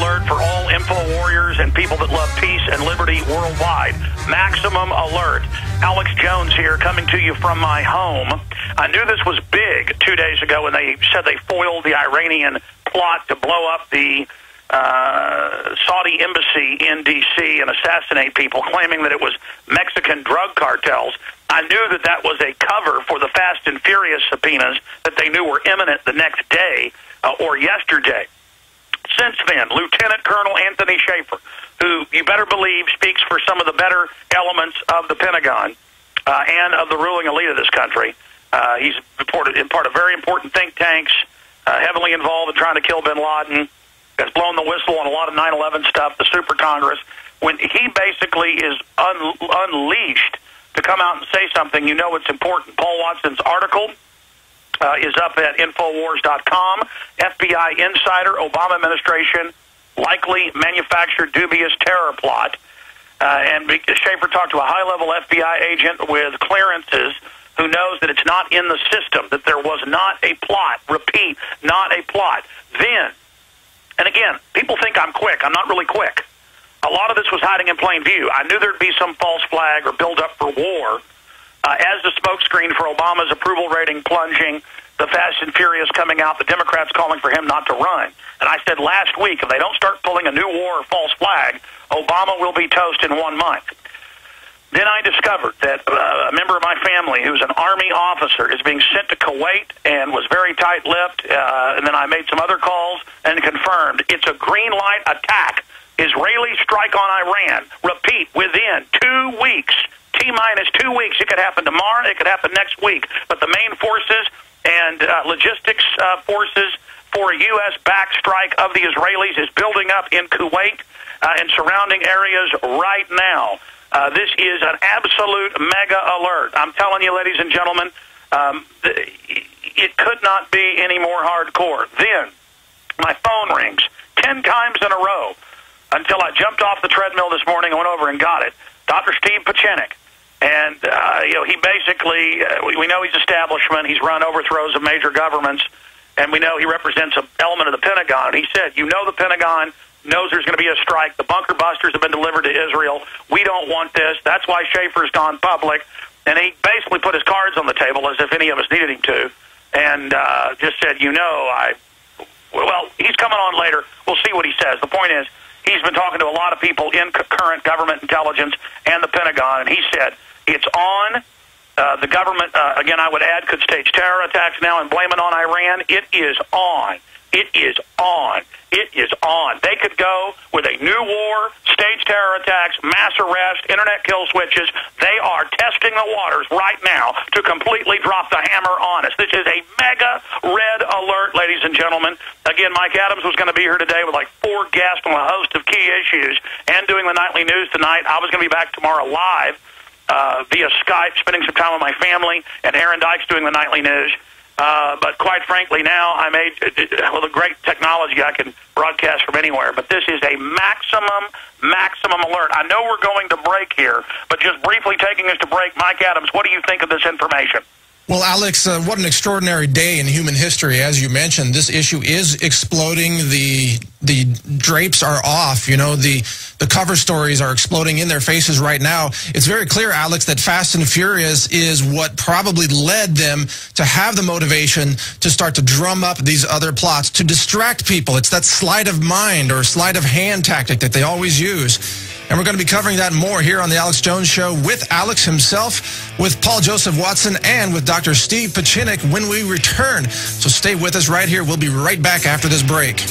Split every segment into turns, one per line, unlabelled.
alert for all info warriors and people that love peace and liberty worldwide. Maximum alert. Alex Jones here, coming to you from my home. I knew this was big 2 days ago when they said they foiled the Iranian plot to blow up the Saudi embassy in D.C. and assassinate people, claiming that it was Mexican drug cartels. I knew that that was a cover for the Fast and Furious subpoenas that they knew were imminent the next day or yesterday. Since then, Lieutenant Colonel Anthony Schaefer, who you better believe speaks for some of the better elements of the Pentagon and of the ruling elite of this country, he's reported in part of very important think tanks, heavily involved in trying to kill bin Laden, has blown the whistle on a lot of 9/11 stuff, the Super Congress. When he basically is unleashed to come out and say something, you know it's important. Paul Watson's article is up at Infowars.com. FBI insider, Obama administration likely manufactured dubious terror plot. And Schaefer talked to a high-level FBI agent with clearances who knows that it's not in the system, that there was not a plot. Repeat, not a plot. Then, and again, people think I'm quick. I'm not really quick. A lot of this was hiding in plain view. I knew there'd be some false flag or build-up for war. As the smokescreen for Obama's approval rating plunging, the Fast and Furious coming out, the Democrats calling for him not to run. And I said last week, if they don't start pulling a new war or false flag, Obama will be toast in 1 month. Then I discovered that a member of my family, who's an Army officer, is being sent to Kuwait and was very tight-lipped. And then I made some other calls and confirmed it's a green light attack. Israeli strike on Iran. Repeat, within 2 weeks. T-minus 2 weeks. It could happen tomorrow. It could happen next week. But the main forces and logistics forces for a U.S.-backed strike of the Israelis is building up in Kuwait and surrounding areas right now. This is an absolute mega alert. I'm telling you, ladies and gentlemen, it could not be any more hardcore. Then my phone rings 10 times in a row until I jumped off the treadmill this morning and went over and got it. Dr. Steve Pachinik. And, he basically, we know he's establishment. He's run overthrows of major governments. And we know he represents an element of the Pentagon. And he said, the Pentagon knows there's going to be a strike. The bunker busters have been delivered to Israel. We don't want this. That's why Schaefer's gone public. And he basically put his cards on the table as if any of us needed him to. And just said, well, he's coming on later. We'll see what he says. The point is, he's been talking to a lot of people in current government intelligence and the Pentagon, and he said it's on. The government, again, I would add, could stage terror attacks now and blame it on Iran. It is on. It is on. It is on. They could go with a new war, stage terror attacks, mass arrest, internet kill switches. They are testing the waters right now to completely drop the hammer on us. This is a mega red alert, ladies and gentlemen. Again, Mike Adams was going to be here today with like 4 guests on a host of key issues and doing the nightly news tonight. I was going to be back tomorrow live via Skype, spending some time with my family, and Aaron Dykes doing the nightly news. But quite frankly, now I made, with a great technology, I can broadcast from anywhere. But this is a maximum alert. I know we're going to break here, but just briefly taking us to break, Mike Adams, what do you think of this information?
Well, Alex, what an extraordinary day in human history. As you mentioned, this issue is exploding. The drapes are off. The cover stories are exploding in their faces right now. It's very clear, Alex, that Fast and Furious is what probably led them to have the motivation to start to drum up these other plots, to distract people. It's that sleight of mind or sleight of hand tactic that they always use. And we're going to be covering that more here on The Alex Jones Show with Alex himself, with Paul Joseph Watson, and with Dr. Steve Pachinik when we return. So stay with us right here. We'll be right back after this break.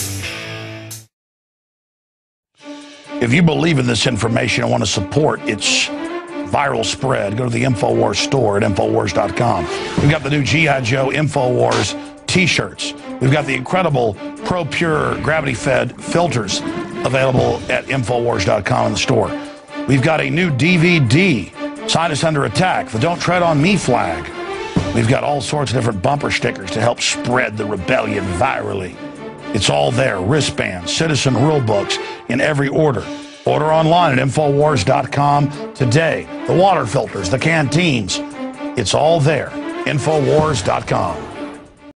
If you believe in this information and want to support its viral spread, go to the InfoWars store at Infowars.com. We've got the new G.I. Joe InfoWars T-shirts. We've got the incredible Pro Pure gravity-fed filters available at Infowars.com in the store. We've got a new DVD, Scientists Under Attack, the Don't Tread on Me flag. We've got all sorts of different bumper stickers to help spread the rebellion virally. It's all there, wristbands, citizen rule books in every order. Order online at Infowars.com today. The water filters, the canteens, it's all there. Infowars.com.